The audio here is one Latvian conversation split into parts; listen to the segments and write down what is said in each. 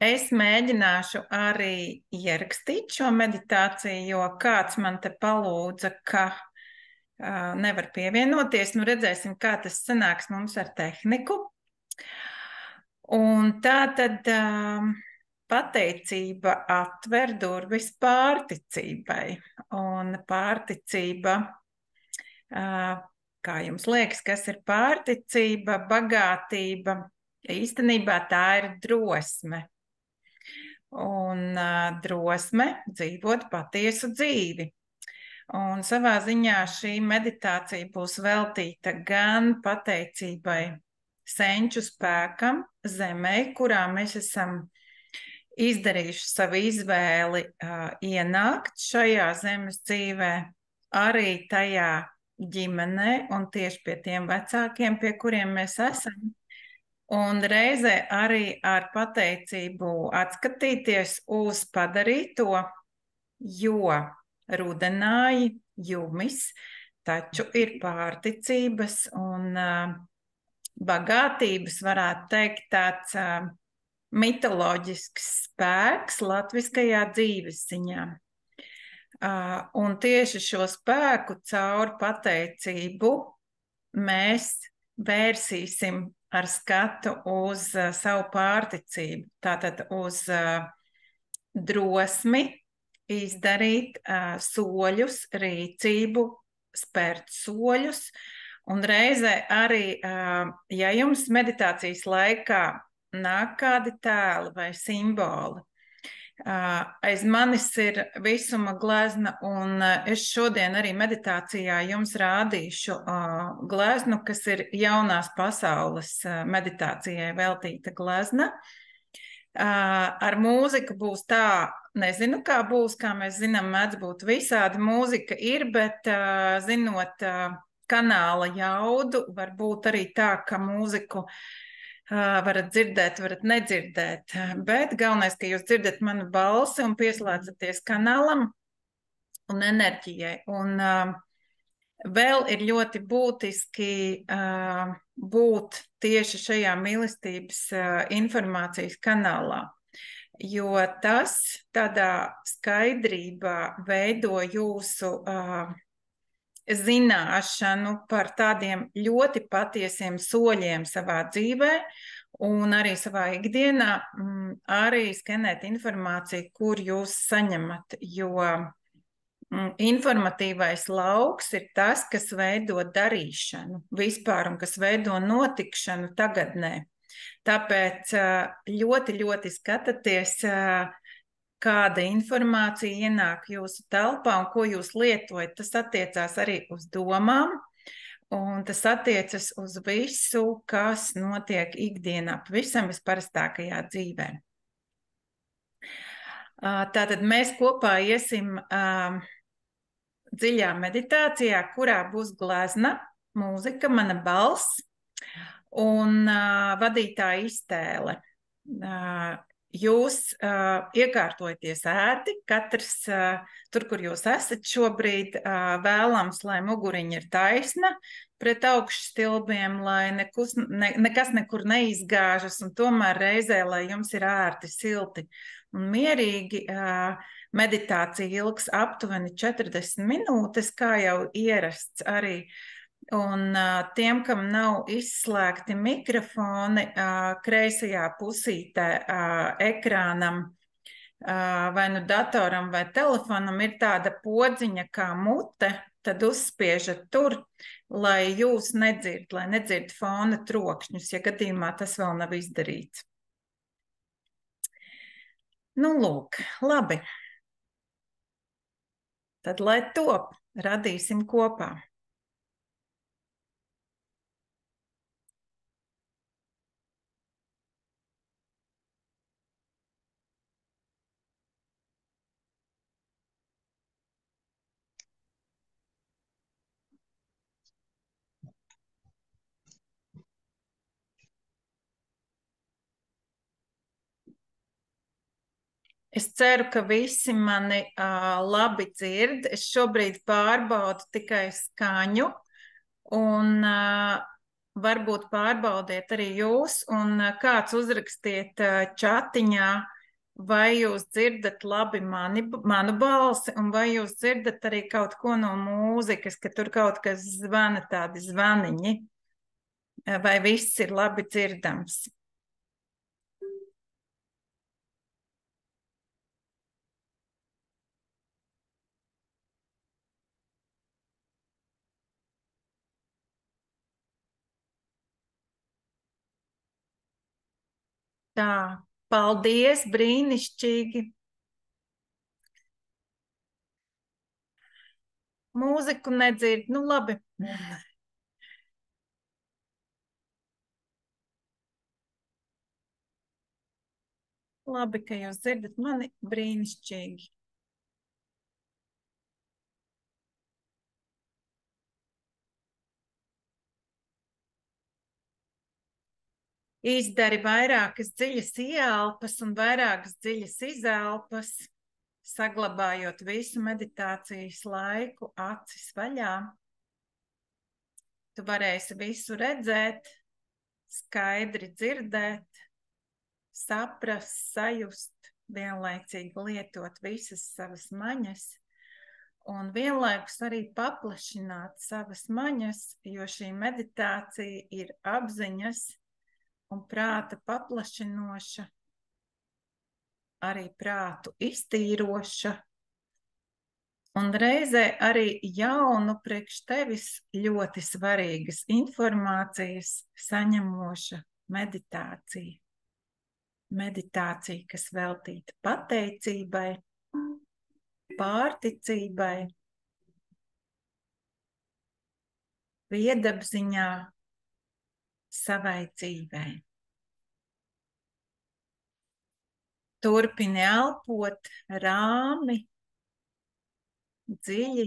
Es mēģināšu arī ierakstīt šo meditāciju, jo kāds man te palūdza, ka nevar pievienoties. Nu, redzēsim, kā tas sanāks mums ar tehniku. Un tā tad pateicība atver durvis pārticībai. Un pārticība, kā jums liekas, kas ir pārticība, bagātība? Īstenībā tā ir drosme. Un drosme dzīvot patiesu dzīvi. Un savā ziņā šī meditācija būs veltīta gan pateicībai senču spēkam zemē, kurā mēs esam izdarījuši savu izvēli ienākt šajā zemes dzīvē, arī tajā ģimenē un tieši pie tiem vecākiem, pie kuriem mēs esam. Un reizē arī ar pateicību atskatīties uz padarīto, jo rudenāji, jumis, taču ir pārticības un bagātības, varētu teikt, tāds mitoloģisks spēks latviskajā dzīves ziņā. Un tieši šo spēku caur pateicību mēs vērsīsim ar skatu uz savu pārticību, tātad uz drosmi izdarīt soļus, rīcību, spērt soļus, un reizē arī, ja jums meditācijas laikā nāk kādi tēli vai simboli, aiz manis ir visuma glezna, un es šodien arī meditācijā jums rādīšu gleznu, kas ir jaunās pasaules meditācijai veltīta glezna. Ar mūziku būs tā, nezinu, kā būs, kā mēs zinām, mēdz būt visādi mūzika ir, bet zinot kanāla jaudu, var būt arī tā, ka mūziku varat dzirdēt, varat nedzirdēt, bet galvenais, ka jūs dzirdat manu balsi un pieslēdzaties kanālam un enerģijai. Un vēl ir ļoti būtiski būt tieši šajā mīlestības informācijas kanālā, jo tas tādā skaidrībā veido jūsu zināšanu par tādiem ļoti patiesiem soļiem savā dzīvē un arī savā ikdienā, arī skenēt informāciju, kur jūs saņemat, jo informatīvais lauks ir tas, kas veido darīšanu vispār un kas veido notikšanu tagadnē. Tāpēc ļoti, ļoti skatāties, kāda informācija ienāk jūsu telpā un ko jūs lietojat. Tas attiecās arī uz domām, un tas attiecas uz visu, kas notiek ikdienā, pavisam visparastākajā dzīvē. Tātad mēs kopā iesim dziļā meditācijā, kurā būs glezna, mūzika, mana balss un vadītāja iztēle. Jūs iekārtojaties ērti, katrs tur, kur jūs esat šobrīd, vēlams, lai muguriņa ir taisna pret augšstilbiem, lai nekas nekur neizgāžas, un tomēr reizē, lai jums ir ērti, silti un mierīgi. Meditācija ilgs aptuveni 40 minūtes, kā jau ierasts arī. Un tiem, kam nav izslēgti mikrofoni, kreisajā pusītē ekrānam vai nu datoram vai telefonam ir tāda podziņa kā mute, tad uzspiežat tur, lai jūs lai nedzird fona trokšņus, ja gadījumā tas vēl nav izdarīts. Nu, lūk, labi. Tad, lai top, radīsim kopā. Es ceru, ka visi mani labi dzird. Es šobrīd pārbaudu tikai skaņu, un varbūt pārbaudiet arī jūs, un kāds uzrakstiet čatiņā, Vai jūs dzirdat labi manu balsi, un vai jūs dzirdat arī kaut ko no mūzikas, ka tur kaut kas zvana, tādi zvaniņi? Vai viss ir labi dzirdams? Tā, paldies, brīnišķīgi. Mūziku nedzird, nu labi. Labi, ka jūs dzirdat mani, brīnišķīgi. Izdari vairākas dziļas ieelpas un vairākas dziļas izelpas, saglabājot visu meditācijas laiku acis vaļā. Tu varēsi visu redzēt, skaidri dzirdēt, saprast, sajust, vienlaicīgi lietot visas savas maņas un vienlaikus arī paplašināt savas maņas, jo šī meditācija ir apziņas un prāta paplašinoša, arī prātu iztīroša, un reizē arī jaunu priekš tevis ļoti svarīgas informācijas saņemoša meditācija. Meditācija, kas veltīta pateicībai, pārticībai, viedapziņā, savai dzīvei. Turpini elpot rāmi, dziļi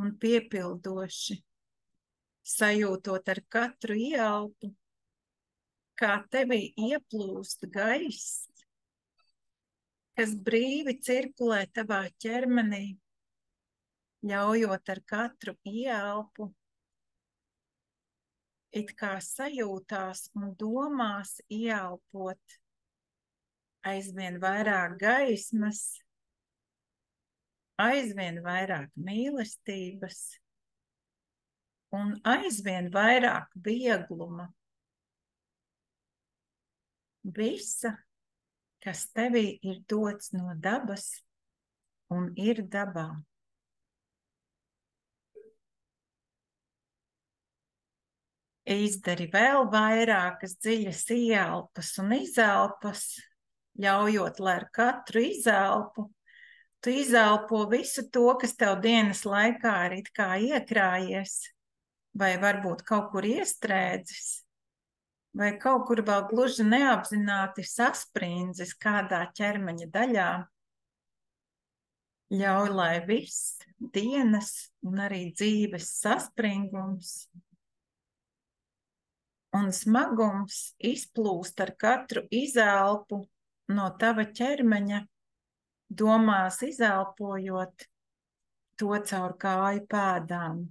un piepildoši, sajūtot ar katru ieelpu, kā tevī ieplūst gaiss, kas brīvi cirkulē tavā ķermenī, ļaujot ar katru ieelpu it kā sajūtās un domās ieelpot aizvien vairāk gaismas, aizvien vairāk mīlestības un aizvien vairāk viegluma. Visa, kas tevī ir dots no dabas un ir dabā. Izdari vēl vairākas dziļas ieelpas un izelpas, ļaujot, lai ar katru izelpu tu izelpo visu to, kas tev dienas laikā ir it kā iekrājies, vai varbūt kaut kur iestrēdzis, vai kaut kur vēl gluži neapzināti sasprindzis kādā ķermeņa daļā. Ļauj, lai viss dienas un arī dzīves saspringums un smagums izplūst ar katru izelpu no tava ķermeņa, domās izelpojot to caur kāju pēdām.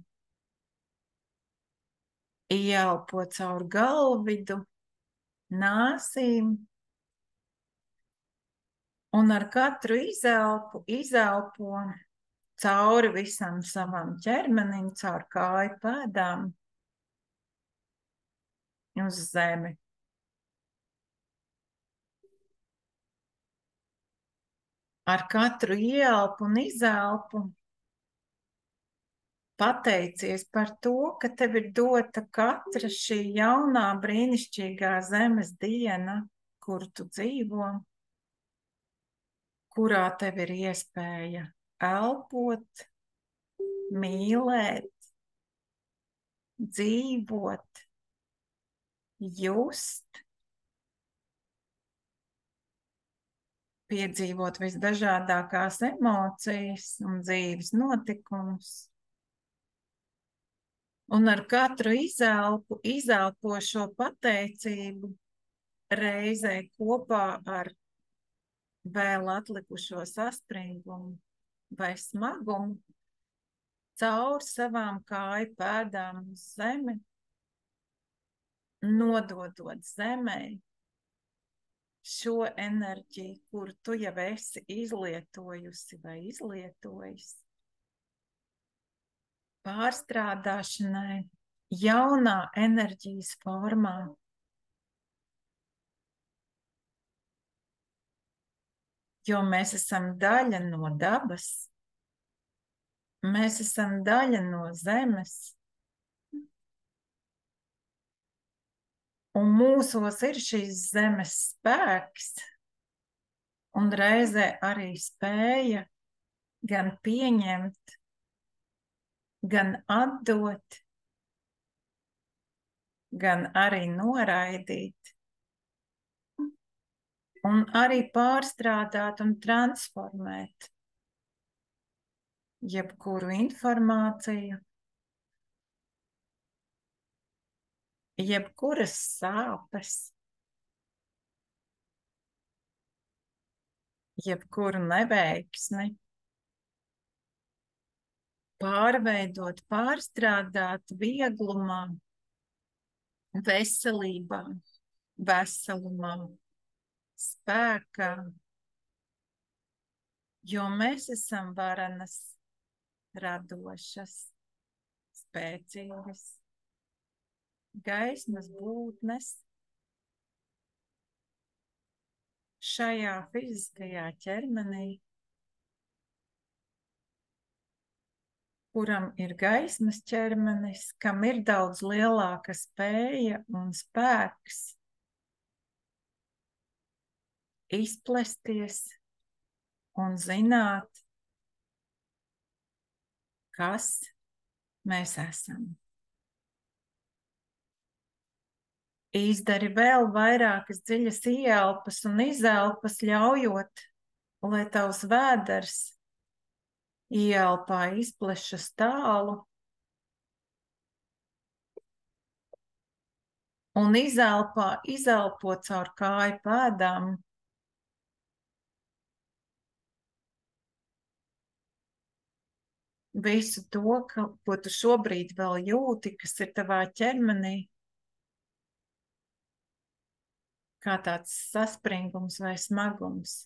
Ieelpo caur galvidu, nāsīm, un ar katru izelpu izelpo cauri visam savam ķermenim, caur kāju pēdām uz zemi. Ar katru ieelpu un izelpu pateicies par to, ka tev ir dota katra šī jaunā brīnišķīgā zemes diena, kur tu dzīvo, kurā tev ir iespēja elpot, mīlēt, dzīvot, just, piedzīvot visdažādākās emocijas un dzīves notikumus. Un ar katru izelpu izelpo šo pateicību reizē kopā ar vēl atlikušo saspringumu vai smagumu caur savām kāju pēdām uz zemi, nododot zemē šo enerģiju, kuru tu jau esi izlietojusi vai izlietojis, pārstrādāšanai jaunā enerģijas formā. Jo mēs esam daļa no dabas, mēs esam daļa no zemes, un mūsos ir šīs zemes spēks, un reizē arī spēja gan pieņemt, gan atdot, gan arī noraidīt, un arī pārstrādāt un transformēt jebkuru informāciju, jebkuras sāpes, jebkuru neveiksmi, pārveidot, pārstrādāt vieglumā, veselībā, veselumā, spēkā, jo mēs esam varenas, radošas, spēcīgas, gaismas būtnes šajā fiziskajā ķermenī, kuram ir gaismas ķermenis, kam ir daudz lielāka spēja un spēks izplesties un zināt, kas mēs esam. Izdari vēl vairākas dziļas ieelpas un izelpas, ļaujot, lai tavs vēders ieelpā izplešas tālu un izelpo caur kāju pēdām. Visu to, ko tu šobrīd vēl jūti, kas ir tavā ķermenī, kā tāds saspringums vai smagums.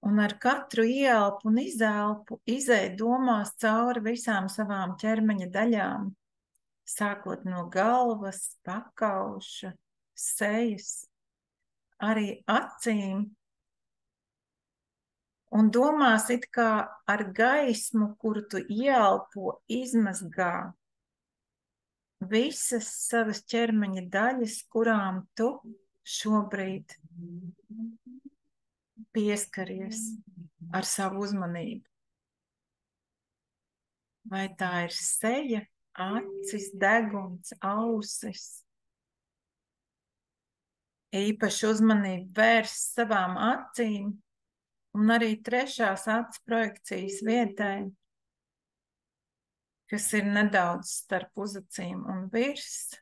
Un ar katru ieelpu un izelpu izej domās cauri visām savām ķermeņa daļām, sākot no galvas, pakauša, sejas, arī acīm, un domās it kā ar gaismu, kuru tu ieelpo, izmazgā visas savas ķermeņa daļas, kurām tu šobrīd pieskaries ar savu uzmanību. Vai tā ir seja, acis, deguns, ausis? Īpaši uzmanību vērs savām acīm un arī trešās acu projekcijas vietai, kas ir nedaudz starp uzacīm un virs,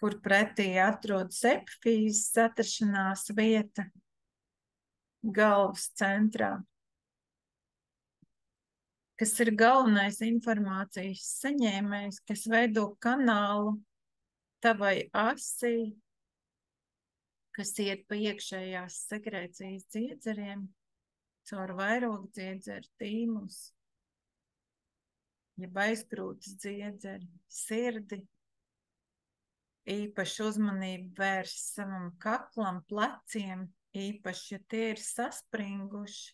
kur pretī atrodas epifīzes atrašanās vieta galvas centrā, kas ir galvenais informācijas saņēmējs, kas veido kanālu tavai asī, kas iet pa iekšējās sekrēcijas dziedzeriem, caur vairogu dziedzeru, tīmus, jeb aizkrūtas dziedzeri, sirdi, īpaši uzmanību vērs savam kaklam, pleciem, īpaši, ja tie ir saspringuši,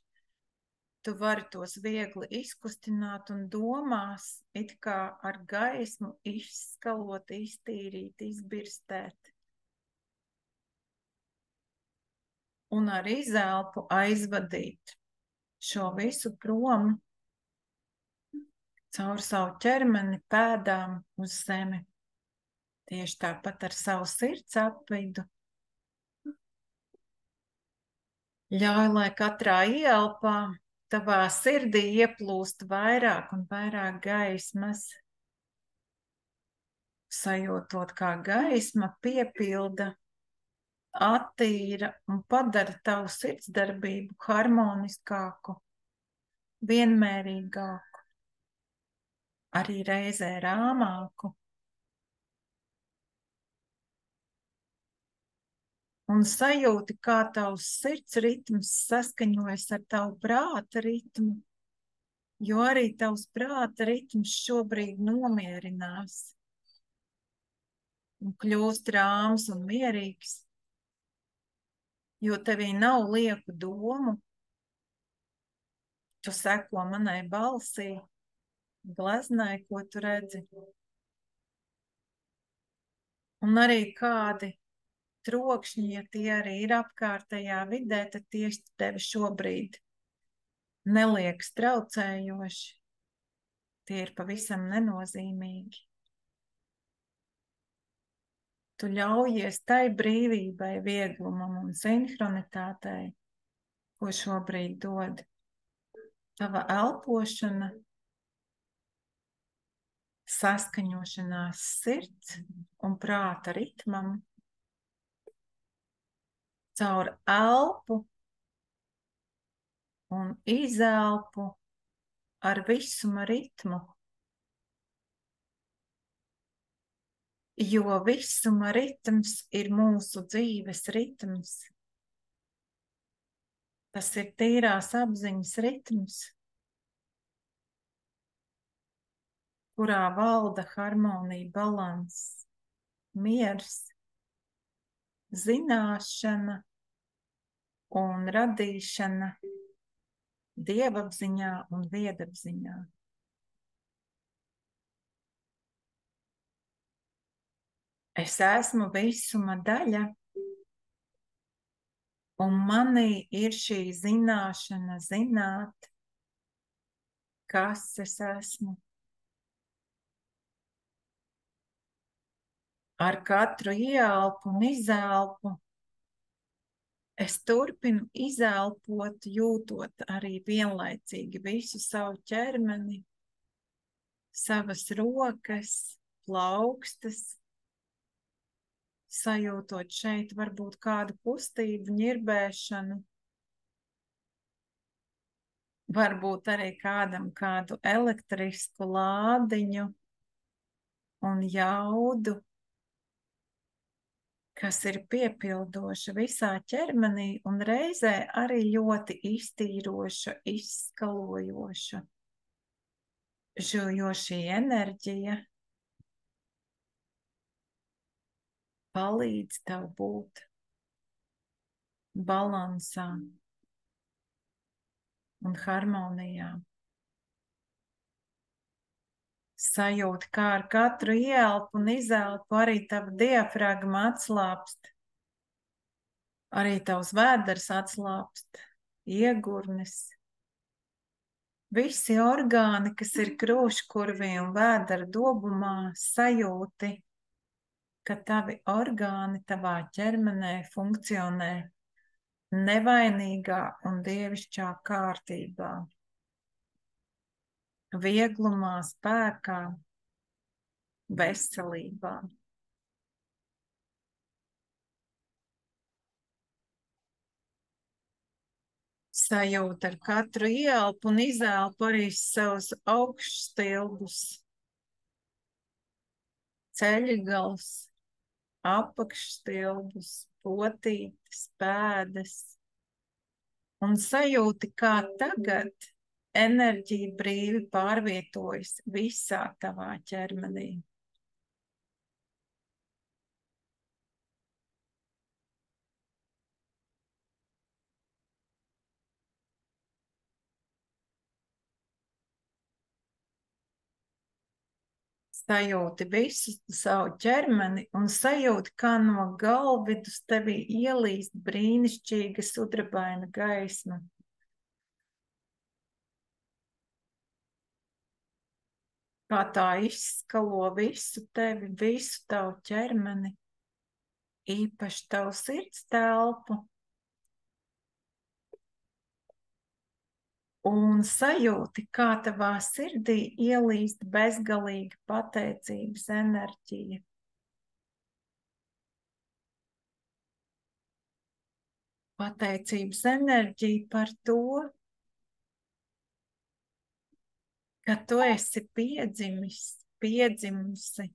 tu vari tos viegli izkustināt un domās, it kā ar gaismu izskalot, iztīrīt, izbirstēt. Un ar izelpu aizvadīt šo visu prom caur savu ķermeni, pēdām uz zemi. Tieši tāpat ar savu sirds apvidu. Ļauj, lai katrā ieelpā tavā sirdī ieplūst vairāk un vairāk gaismas, sajūtot, kā gaisma piepilda, attīra un padara tavu sirdsdarbību harmoniskāku, vienmērīgāku, arī reizē rāmāku. un sajūti, kā tavs sirds ritms saskaņojas ar tavu prāta ritmu, jo arī tavs prāta ritms šobrīd nomierinās un kļūst rāms un mierīgs, jo tevī nav lieku domu, tu seko manai balsī, gleznai, ko tu redzi. Un arī kādi trokšņi, ja tie arī ir apkārtējā vidē, tad tieši tevi šobrīd neliekas traucējoši. Tie ir pavisam nenozīmīgi. Tu ļaujies tai brīvībai, vieglumam un sinhronitātei, ko šobrīd dod tava elpošana, saskaņošanās sirds un prāta ritmam, caur elpu un izelpu ar visuma ritmu, jo visuma ritms ir mūsu dzīves ritms. Tas ir tīrās apziņas ritms, kurā valda harmonija, balanss, miers, zināšana un radīšana dievapziņā un viedapziņā. Es esmu visuma daļa, un manī ir šī zināšana zināt, kas es esmu. Ar katru ieelpu un izelpu es turpinu izelpot, jūtot arī vienlaicīgi visu savu ķermeni, savas rokas, plaukstas, sajūtot šeit varbūt kādu kustību, ņirbēšanu, varbūt arī kādam kādu elektrisku lādiņu un jaudu, kas ir piepildoša visā ķermenī un reizē arī ļoti iztīroša, izskalojoša, jo šī enerģija palīdz tev būt balansā un harmonijā. Sajūti, kā ar katru ieelpu un izelpu arī tava diafragma atslāpst, arī tavs vēders atslāpst, iegurnis. Visi orgāni, kas ir krūškurvī un vēdera dobumā, sajūti, ka tavi orgāni tavā ķermenē funkcionē nevainīgā un dievišķā kārtībā, vieglumā, spēkā, veselībā. Sajūt ar katru ieelpu un izelpu arī savus augšstilbus, ceļgals, apakšstilbus, potītes, pēdas. Un sajūti, kā tagad enerģija brīvi pārvietojas visā tavā ķermenī. Sajūti visu savu ķermeni un sajūti, kā no galvidus tevī ielīst brīnišķīga sudrabaina gaisma. Kā tā izskalo visu tevi, visu tavu ķermeni, īpaši tavu sirds telpu. Un sajūti, kā tavā sirdī ielīst bezgalīga pateicības enerģija. Pateicības enerģija par to, ka tu esi piedzimis, piedzimusi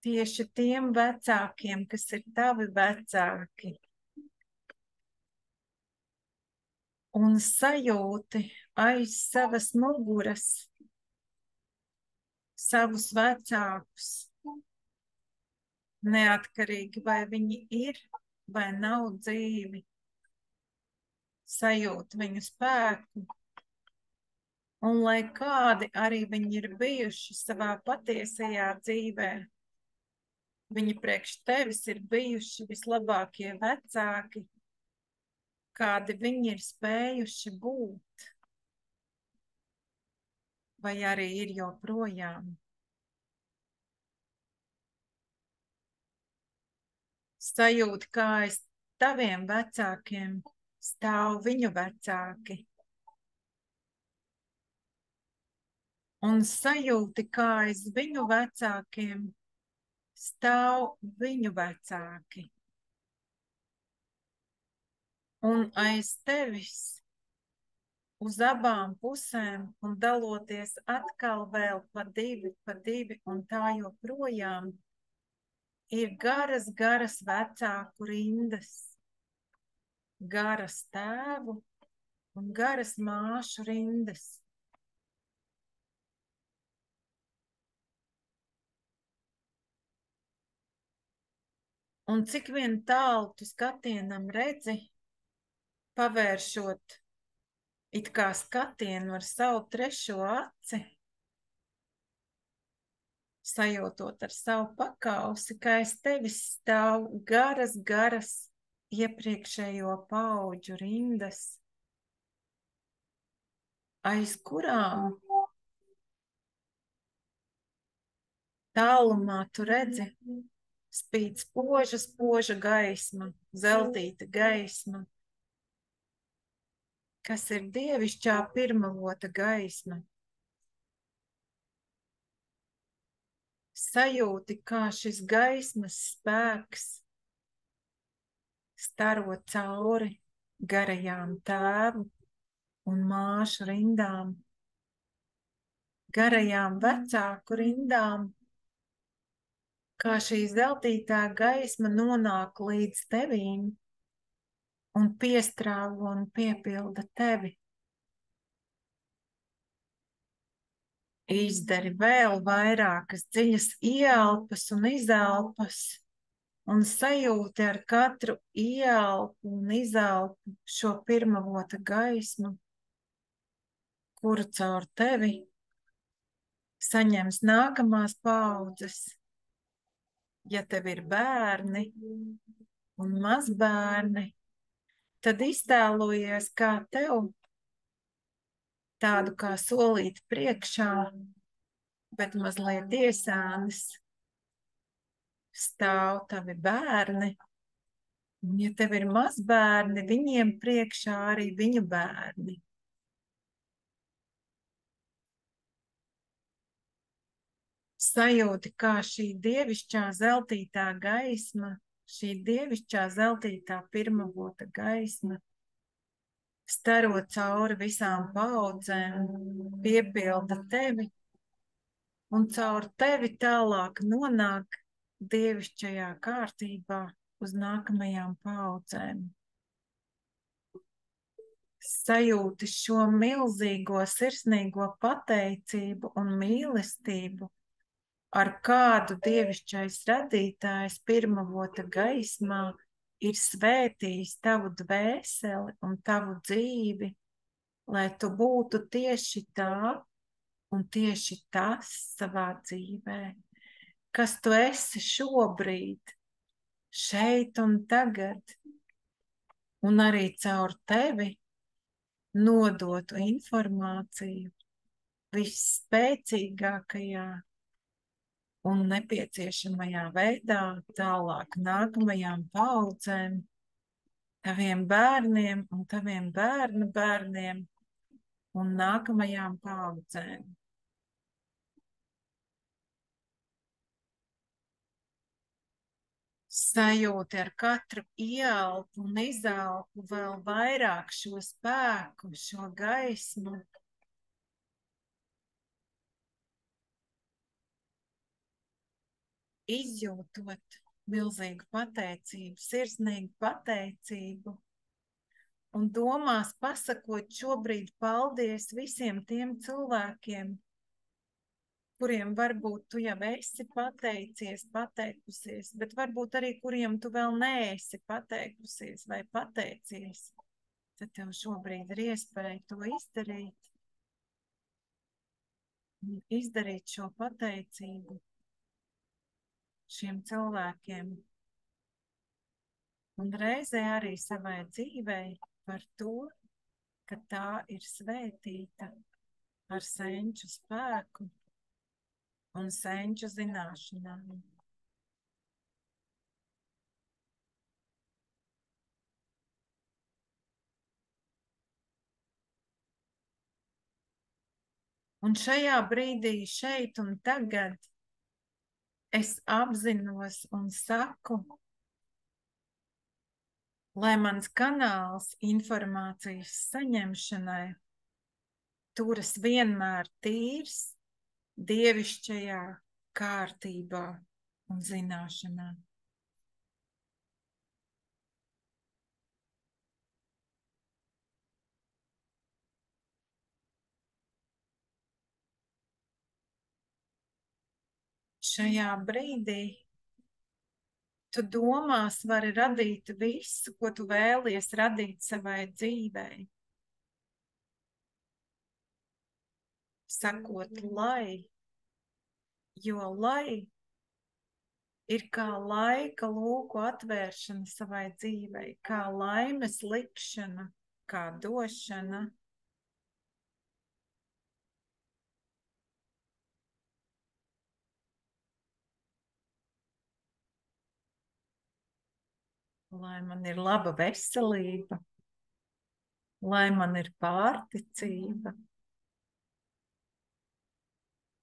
tieši tiem vecākiem, kas ir tavi vecāki, un sajūti aiz savas muguras savus vecākus, neatkarīgi vai viņi ir vai nav dzīvi, sajūt viņu spēku, un lai kādi arī viņi ir bijuši savā patiesajā dzīvē, viņi priekš tevis ir bijuši vislabākie vecāki, kādi viņi ir spējuši būt, vai arī ir joprojām. Sajūti, kā aiz taviem vecākiem stāv viņu vecāki. Un sajūti, kā aiz viņu vecākiem stāv viņu vecāki. Un aiz tevis uz abām pusēm un daloties atkal vēl pa divi un tā joprojām ir garas vecāku rindas, garas tēvu un garas māšu rindas. Un cik vien tālu tu skatienam redzi, pavēršot it kā skatienu ar savu trešo aci, sajūtot ar savu pakausi, kā aiz tevis stāv garas iepriekšējo paudžu rindas, aiz kurām tālumā tu redzi, spīd spoža gaisma, zeltīta gaisma, kas ir dievišķā pirmavota gaisma. Sajūti, kā šis gaismas spēks staro cauri garajām tēvu un māšu rindām, garajām vecāku rindām, kā šī zeltītā gaisma nonāk līdz tevīm un piestrāvo un piepilda tevi. Izdari vēl vairākas dziļas ieelpas un izelpas un sajūti ar katru ieelpu un izelpu šo pirmavota gaismu, kuru caur tevi saņems nākamās paaudzes. Ja tev ir bērni un mazbērni, tad iztēlojies, kā tev tādu kā solīti priekšā, bet mazliet iesānis, stāv tavi bērni. Un ja tev ir mazbērni, viņiem priekšā arī viņu bērni. Sajūti, kā šī dievišķā zeltītā gaisma, šī dievišķā zeltītā pirmavota gaisma staro cauri visām paaudzēm, piepilda tevi un caur tevi tālāk nonāk dievišķajā kārtībā uz nākamajām paaudzēm. Sajūti šo milzīgo sirsnīgo pateicību un mīlestību, ar kādu dievišķais radītājs pirmavota gaismā ir svētījis tavu dvēseli un tavu dzīvi, lai tu būtu tieši tā un tieši tas savā dzīvē, kas tu esi šobrīd, šeit un tagad, un arī caur tevi nodotu informāciju visspēcīgākajā un nepieciešamajā veidā tālāk nākamajām paaudzēm, taviem bērniem un taviem bērnu bērniem un nākamajām paaudzēm. Sajūti ar katru ieelpu un izelpu vēl vairāk šo spēku, šo gaismu. izjūtot milzīgu pateicību, sirsnīgu pateicību un domās pasakot šobrīd paldies visiem tiem cilvēkiem, kuriem varbūt tu jau esi pateicies, pateikusies, bet varbūt arī kuriem tu vēl neesi pateikusies vai pateicies. Tad tev šobrīd ir iespēja to izdarīt. Izdarīt šo pateicību šiem cilvēkiem. Un reizē arī savai dzīvei par to, ka tā ir svētīta ar senču spēku un senču zināšanām. Un šajā brīdī, šeit un tagad, es apzinos un saku, lai mans kanāls informācijas saņemšanai turas vienmēr tīrs, dievišķajā kārtībā un zināšanā. Šajā brīdī tu domās vari radīt visu, ko tu vēlies radīt savai dzīvei. Sakot, lai, jo lai ir kā laika lūku atvēršana savai dzīvei, kā laimes likšana, kā došana. Lai man ir laba veselība, lai man ir pārticība,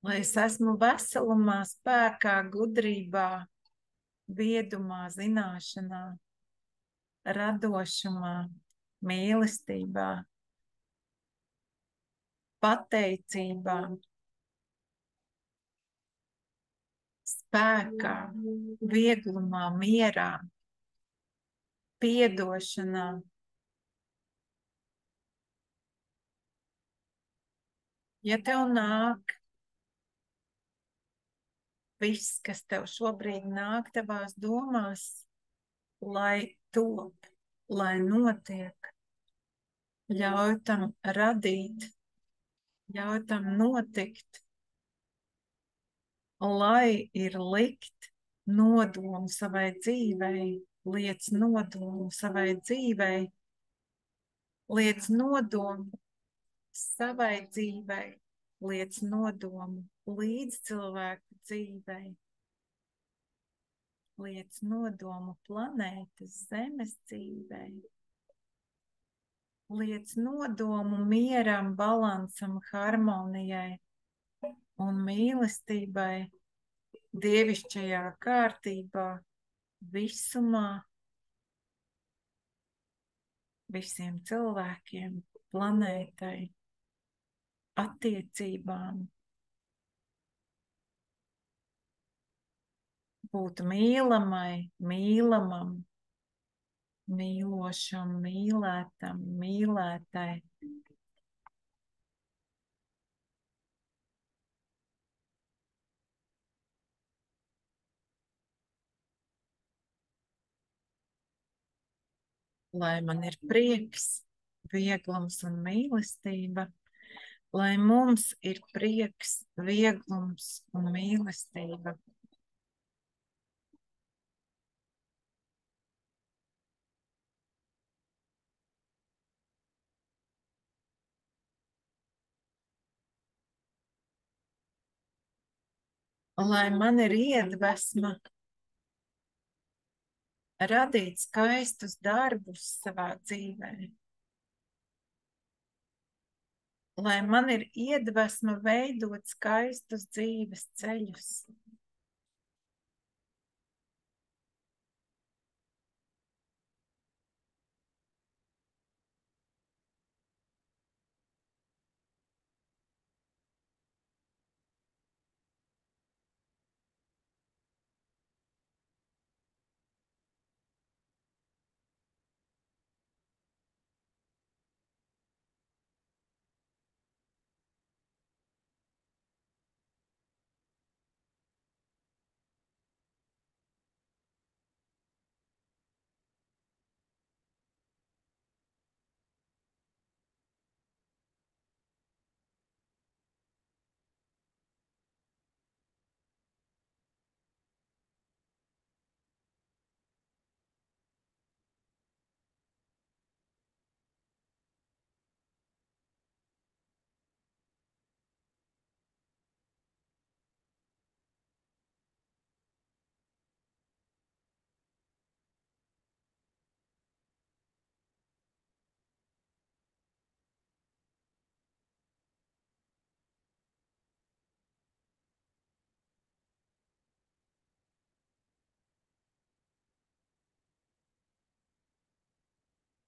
lai es esmu veselumā, spēkā, gudrībā, viedumā, zināšanā, radošumā, mīlestībā, pateicībā, spēkā, vieglumā, mierā, piedošanā. Ja tev nāk viss, kas tev šobrīd nāk tavās domās, lai top, lai notiek, ļauj tam radīt, ļauj tam notikt, lai ir likt nodomu savai dzīvei, liec nodomu savai dzīvei, liec nodomu savai dzīvei, liec nodomu līdz cilvēku dzīvei, liec nodomu planētas Zemes dzīvei, liec nodomu mieram, balansam, harmonijai un mīlestībai, dievišķajā kārtībā, visumā, visiem cilvēkiem, planētai, attiecībām, būt mīlamai, mīlamam, mīlošam, mīlētam, mīlētai. Lai man ir prieks, vieglums un mīlestība, lai mums ir prieks, vieglums un mīlestība. Lai man ir iedvesma radīt skaistus darbus savā dzīvē. Lai man ir iedvesma veidot skaistus dzīves ceļus.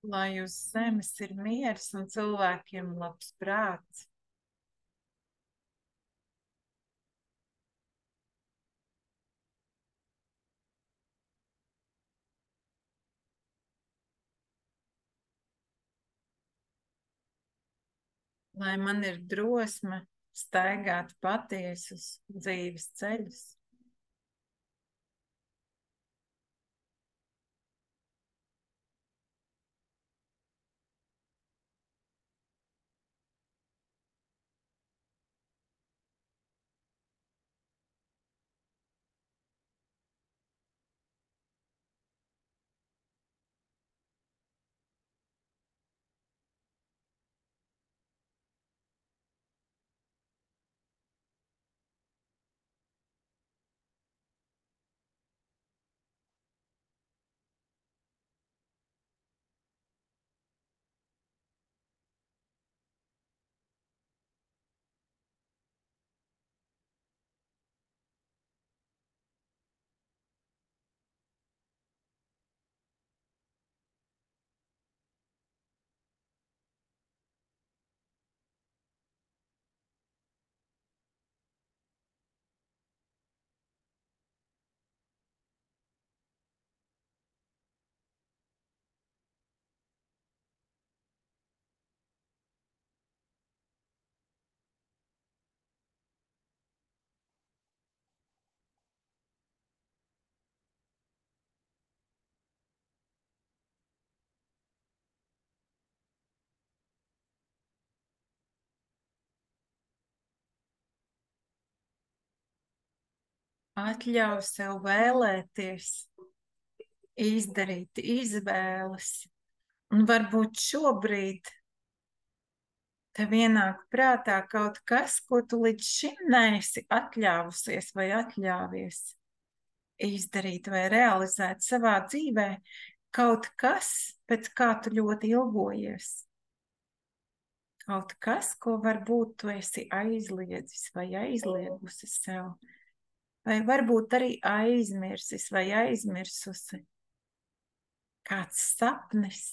Lai uz zemes ir miers un cilvēkiem labs prāts. Lai man ir drosme staigāt patiesus dzīves ceļus. Atļauj sev vēlēties, izdarīt izvēles. Un varbūt šobrīd tev ienāk prātā kaut kas, ko tu līdz šim neesi atļāvusies vai atļāvies izdarīt vai realizēt savā dzīvē. Kaut kas, pēc kā tu ļoti ilgojies. Kaut kas, ko varbūt tu esi aizliedzis vai aizliegusi sev. Vai varbūt arī aizmirsis vai aizmirsusi. Kāds sapnis.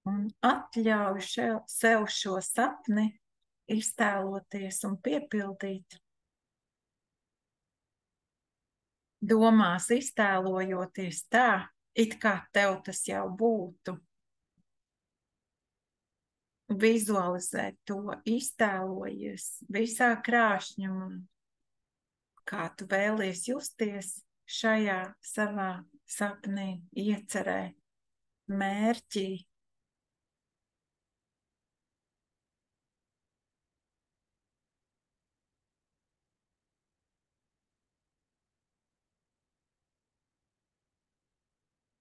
Un atļauj sev šo sapni iztēloties un piepildīt. Domās iztēlojoties tā, it kā tev tas jau būtu. Vizualizē to, iztēlojies visā krāšņumā, kā tu vēlies justies šajā savā sapnī, iecerē, mērķī.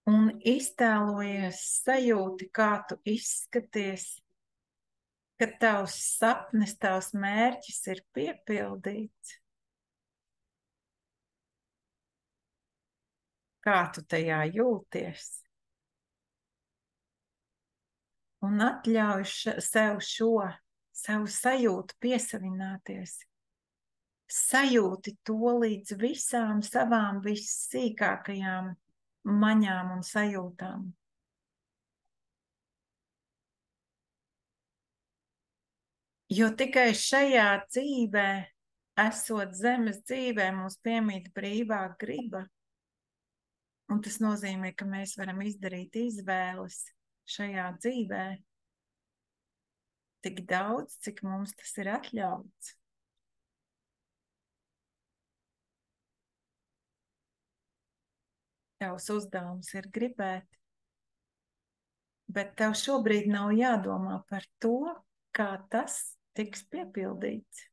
Un iztēlojies, sajūti, kā tu izskaties, kad tavs sapnis, tavs mērķis ir piepildīts. Kā tu tajā jūties? Un atļauj sev šo savu sajūtu piesavināties. Sajūti to līdz visām savām vissīkākajām maņām un sajūtām. Jo tikai šajā dzīvē, esot zemes dzīvē, mums piemīt brīvā griba. Un tas nozīmē, ka mēs varam izdarīt izvēles šajā dzīvē tik daudz, cik mums tas ir atļauts. Tavs uzdevums ir gribēt, bet tev šobrīd nav jādomā par to, kā tas tiks piepildīts.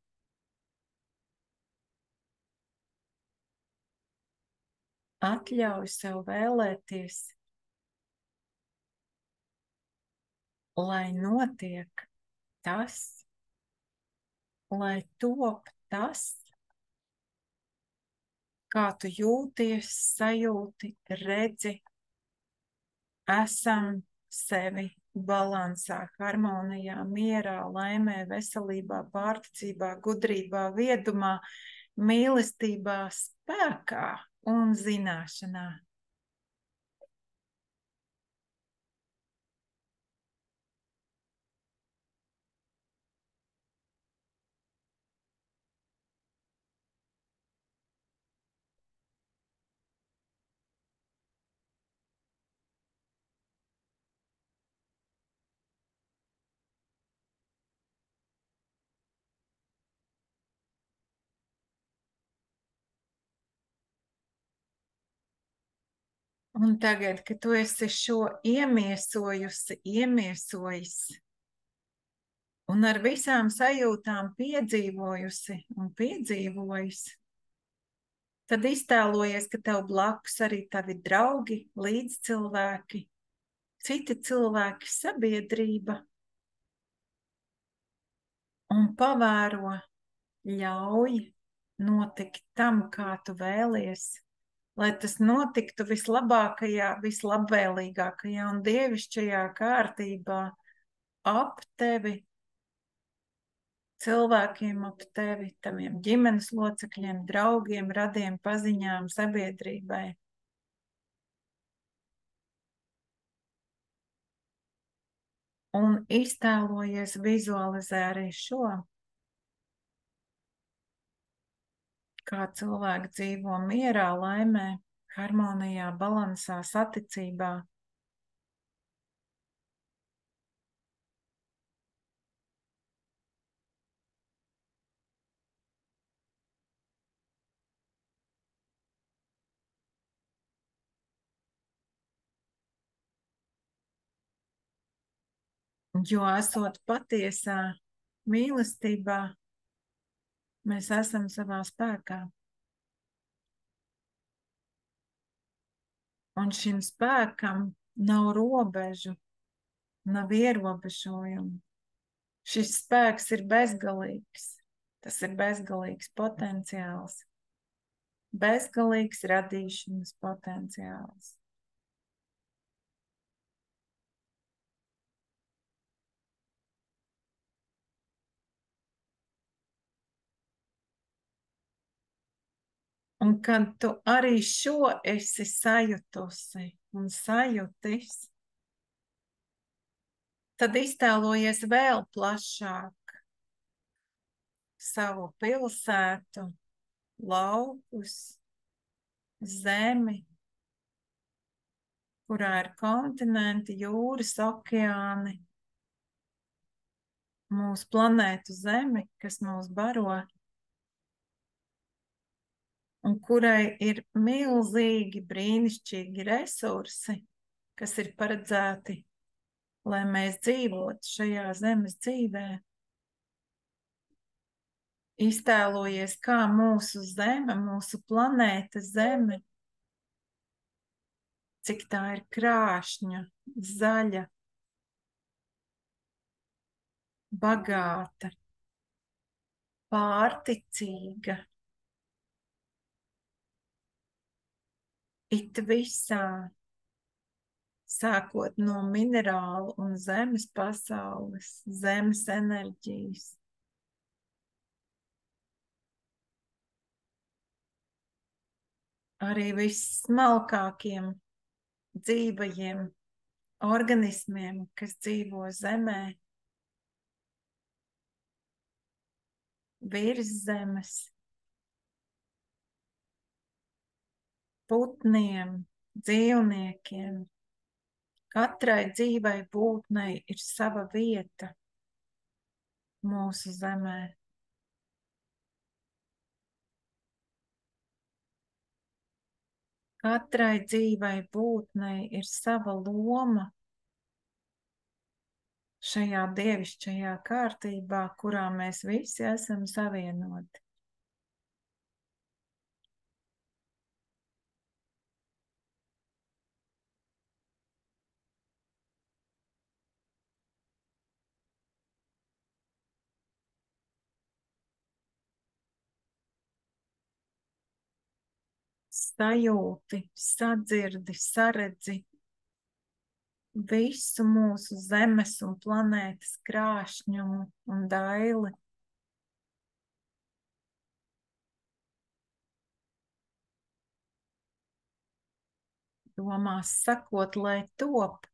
Atļauj sev vēlēties, lai notiek tas, lai top tas, kā tu jūties, sajūti, redzi, esam sevi balansā, harmonijā, mierā, laimē, veselībā, pārticībā, gudrībā, viedumā, mīlestībā, spēkā. un zināšanā. Un tagad, kad tu esi šo iemiesojusi, iemiesojis un ar visām sajūtām piedzīvojusi un piedzīvojis, tad iztēlojies, ka tev blakus arī tavi draugi, līdzcilvēki, citi cilvēki, sabiedrība, un pavēro, ļauj notikt tam, kā tu vēlies, lai tas notiktu vislabākajā, vislabvēlīgākajā un dievišķajā kārtībā ap tevi, cilvēkiem ap tevi, taviem ģimenes locekļiem, draugiem, radiem, paziņām, sabiedrībai. Un iztēlojies, vizualizē arī šo, kā cilvēki dzīvo mierā, laimē, harmonijā, balansā, saticībā. Jo esot patiesā mīlestībā, mēs esam savā spēkā. Un šim spēkam nav robežu, nav ierobežojumu. Šis spēks ir bezgalīgs. Tas ir bezgalīgs potenciāls. Bezgalīgs radīšanas potenciāls. Un kad tu arī šo esi sajutusi un sajutis, tad iztēlojies vēl plašāk savu pilsētu, laukus, zemi, kurā ir kontinenti, jūras, okeāni, mūsu planētu Zemi, kas mūs baro, un kurai ir milzīgi, brīnišķīgi resursi, kas ir paredzēti, lai mēs dzīvotu šajā zemes dzīvē. Iztēlojies, kā mūsu Zeme, mūsu planēta Zeme, cik tā ir krāšņa, zaļa, bagāta, pārticīga, it visā, sākot no minerālu un zemes pasaules, zemes enerģijas. Arī vissmalkākiem dzīvajiem organismiem, kas dzīvo zemē, virs zemes, putniem, dzīvniekiem. Katrai dzīvai būtnei ir sava vieta mūsu zemē. Katrai dzīvai būtnei ir sava loma šajā dievišķajā kārtībā, kurā mēs visi esam savienoti. Sajūti, sadzirdi, saredzi visu mūsu zemes un planētas krāšņumu un daili. domās sakot, lai top.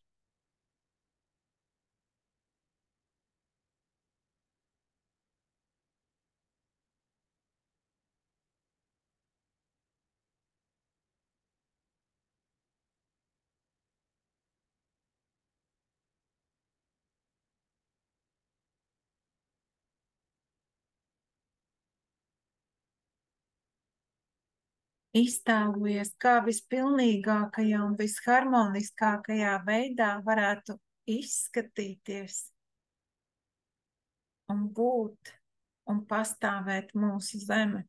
Iztēlojies, kā vispilnīgākajā un visharmoniskākajā veidā varētu izskatīties un būt un pastāvēt mūsu zeme.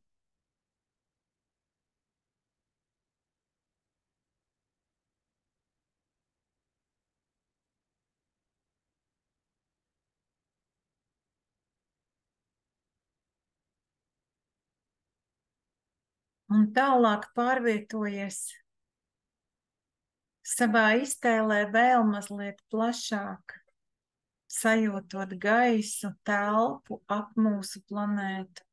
Un tālāk pārvietojies savā iztēlē vēl mazliet plašāk, sajūtot gaisu, telpu ap mūsu planētu,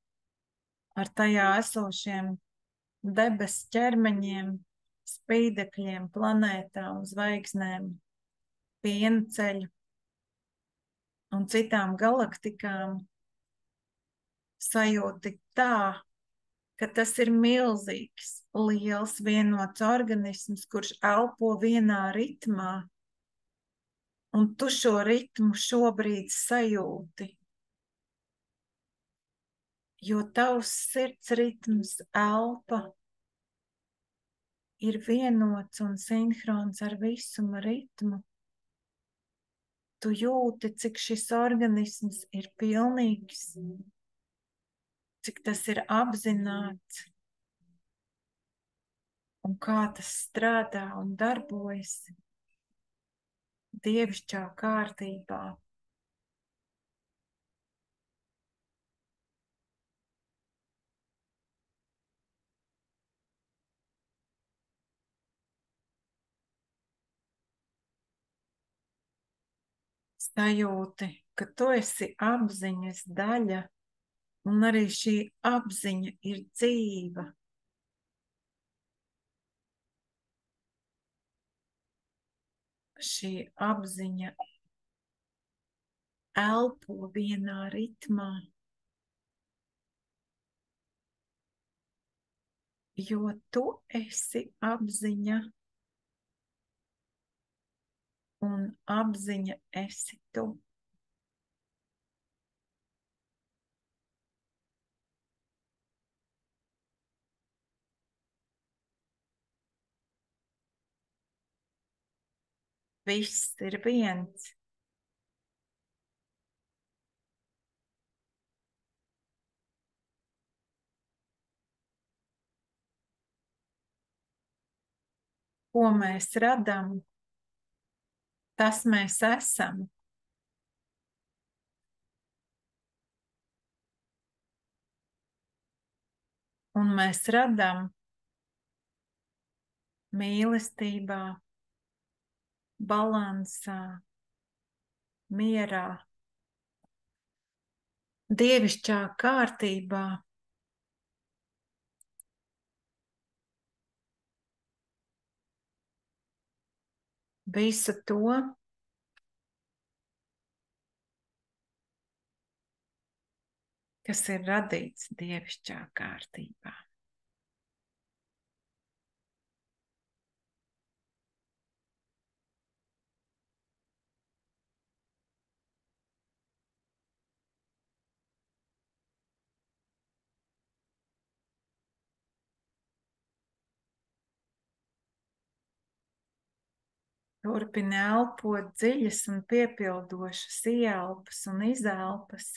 ar tajā esošiem debesu ķermeņiem, spīdekļiem, planētām, zvaigznēm, piena ceļu un citām galaktikām. Sajūti tā, ka tas ir milzīgs, liels, vienots organisms, kurš elpo vienā ritmā, un tu šo ritmu šobrīd sajūti, jo tavs sirds ritms, elpa ir vienots un sinhrons ar visuma ritmu. Tu jūti, cik šis organisms ir pilnīgs, cik tas ir apzināts un kā tas strādā un darbojas dievišķā kārtībā. Sajūti, ka tu esi apziņas daļa, un arī šī apziņa ir dzīva. Šī apziņa elpo vienā ritmā, jo tu esi apziņa, un apziņa esi tu. Viss ir viens. Ko mēs radām, tas mēs esam. Un mēs radām mīlestībā, balansā, mierā, dievišķā kārtībā. Visu to, kas ir radīts dievišķā kārtībā. Turpini elpot dziļas un piepildošas ieelpas un izelpas.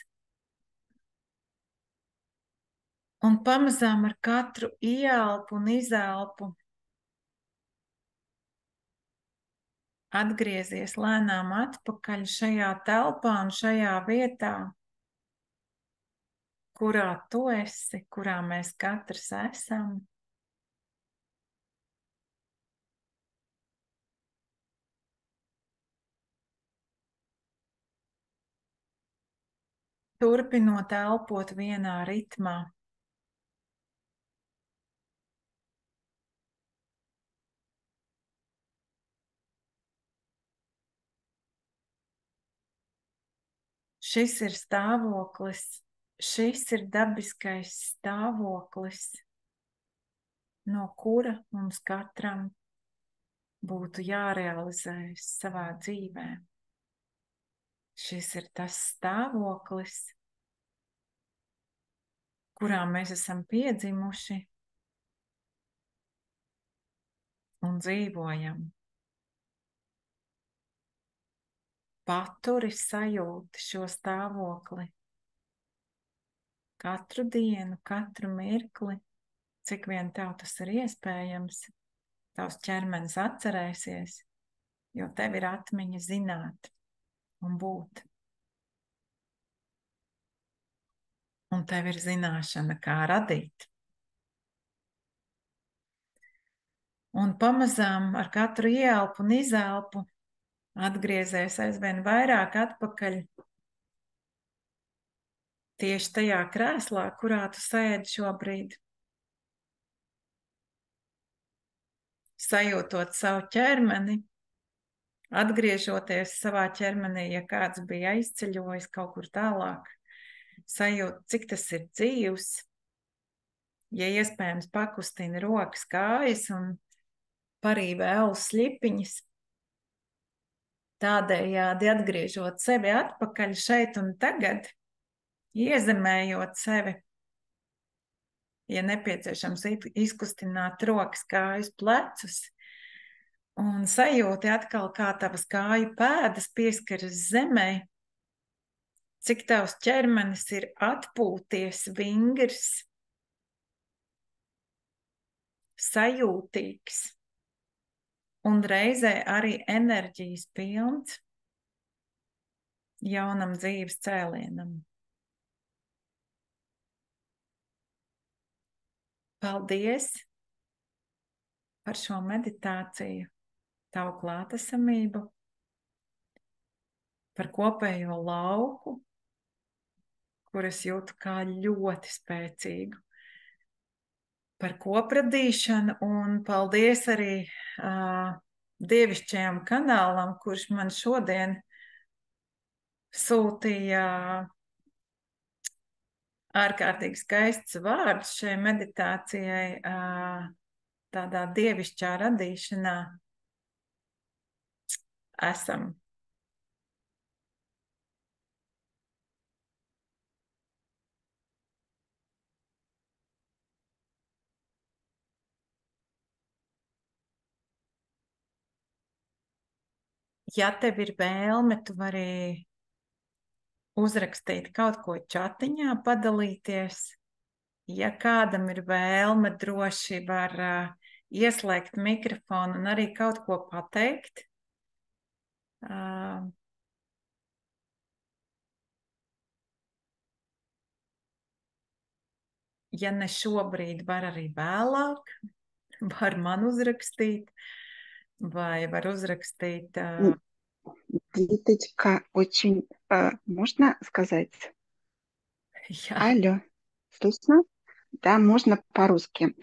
Un pamazām ar katru ieelpu un izelpu atgriezies lēnām atpakaļ šajā telpā un šajā vietā, kurā tu esi, kurā mēs katrs esam. Turpinot elpot vienā ritmā. Šis ir stāvoklis, šis ir dabiskais stāvoklis, no kura mums katram būtu jārealizējas savā dzīvē. Šis ir tas stāvoklis, kurā mēs esam piedzimuši un dzīvojam. Paturi sajūti šo stāvokli katru dienu, katru mirkli, cik vien tev tas ir iespējams. Tavs ķermenis atcerēsies, jo tev ir atmiņa zināt un būt. Un tev ir zināšana, kā radīt. Un pamazām ar katru ieelpu un izelpu atgriezies aizvien vairāk atpakaļ tieši tajā krēslā, kurā tu sēdi šobrīd. Sajūtot savu ķermeni, atgriežoties savā ķermenī, ja kāds bija aizceļojis kaut kur tālāk, sajūt, cik tas ir dzīvs, ja iespējams pakustina rokas, kājas un parīvē auss slipiņas, tādējādi atgriežot sevi atpakaļ šeit un tagad, iezemējot sevi, ja nepieciešams izkustināt rokas, kājas, plecus, un sajūti atkal, kā tavas kāju pēdas pieskaras zemē, cik tavs ķermenis ir atpūties, vingrs, sajūtīgs un reizē arī enerģijas pilns jaunam dzīves cēlienam. Paldies par šo meditāciju, tavu klātesamību, par kopējo lauku, kuras jūtu kā ļoti spēcīgu, par kopradīšanu, un paldies arī dievišķajam kanālam, kurš man šodien sūtīja ārkārtīgi skaists vārds šai meditācijai, tādā dievišķā radīšanā esam. Ja tev ir vēlme, tu vari uzrakstīt kaut ko čatiņā, padalīties. Ja kādam ir vēlme, droši var ieslēgt mikrofonu un arī kaut ko pateikt. Ja ne šobrīd, var arī vēlāk, var man uzrakstīt, vai var uzrakstīt... Диточка, очень... можно сказать? Jā. Алло, слышно? Да, можно по-русски.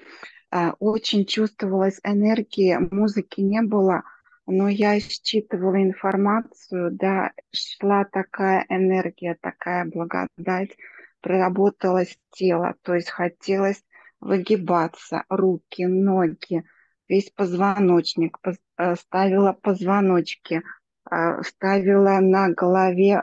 Очень чувствовалась энергия, музыки не было, но я считывала информацию, да, шла такая энергия, такая благодать, проработалось тело, то есть хотелось выгибаться, руки, ноги, весь позвоночник, ставила позвоночки, ставила на голове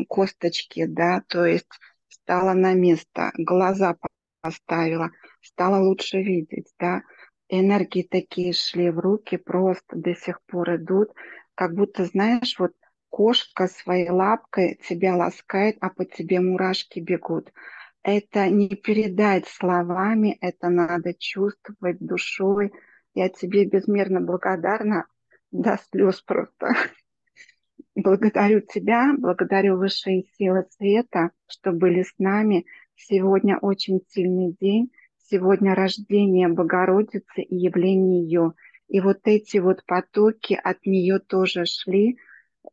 косточки, да, то есть стала на место, глаза поставила, стала лучше видеть, да. Энергии такие шли в руки, просто до сих пор идут, как будто, знаешь, вот кошка своей лапкой тебя ласкает, а по тебе мурашки бегут. Это не передать словами, это надо чувствовать душой. Я тебе безмерно благодарна, до слез просто. Благодарю тебя, благодарю высшие силы света, что были с нами. Сегодня очень сильный день. Сегодня рождение Богородицы и явление ее. И вот эти вот потоки от нее тоже шли.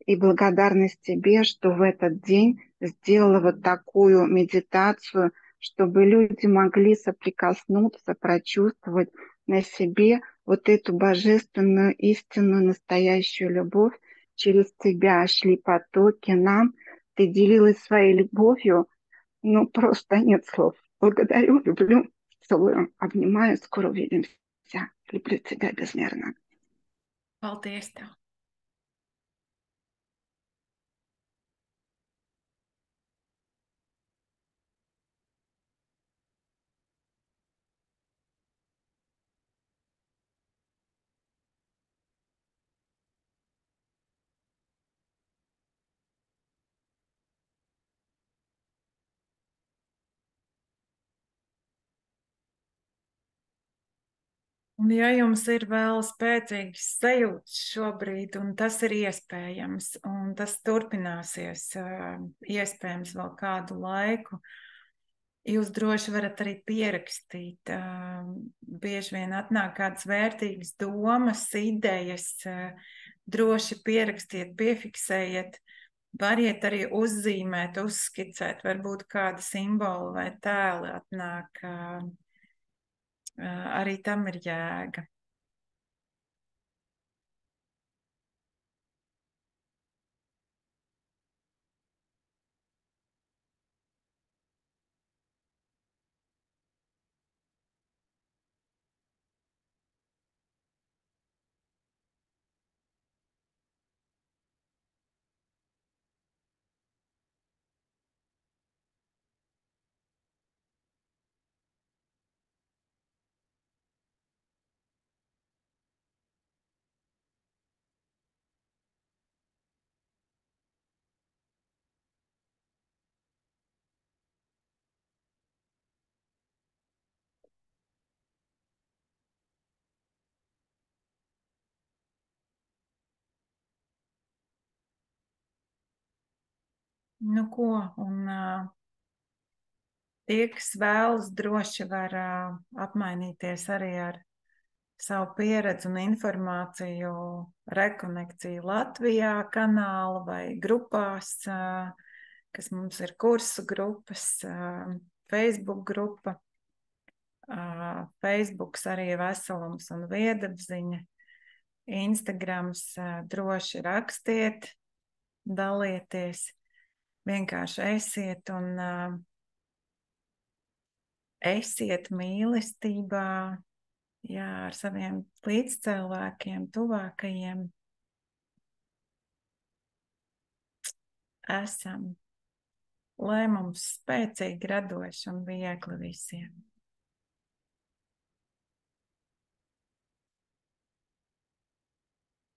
И благодарность тебе, что в этот день сделала вот такую медитацию, чтобы люди могли соприкоснуться, прочувствовать на себе вот эту божественную, истинную, настоящую любовь. Через тебя шли потоки нам. ты делилась своей любовью. Ну, просто нет слов. Благодарю, люблю, целую, обнимаю. Скоро увидимся. Люблю тебя безмерно. Paldies tev! Un ja jums ir vēl spēcīgas sajūtas šobrīd, un tas ir iespējams, un tas turpināsies iespējams vēl kādu laiku, jūs droši varat arī pierakstīt. Bieži vien atnāk kādas vērtīgas domas, idejas, droši pierakstiet, piefiksējiet, variet arī uzzīmēt, uzskicēt, varbūt kāda simbola vai tēli atnāk. Arī tam ir jēga. Nu, ko? Un tie, kas vēlas, droši var apmainīties arī ar savu pieredzi un informāciju, rekonekciju Latvijā kanāla vai grupās, kas mums ir kursu grupas, Facebook grupa. Facebooks arī veselums un viedapziņa. Instagrams droši rakstiet, dalieties, vienkārši esiet un esiet mīlestībā, jā, ar saviem līdzcilvēkiem, tuvākajiem. Esam, lai mums spēcīgi, radoši un viegli visiem.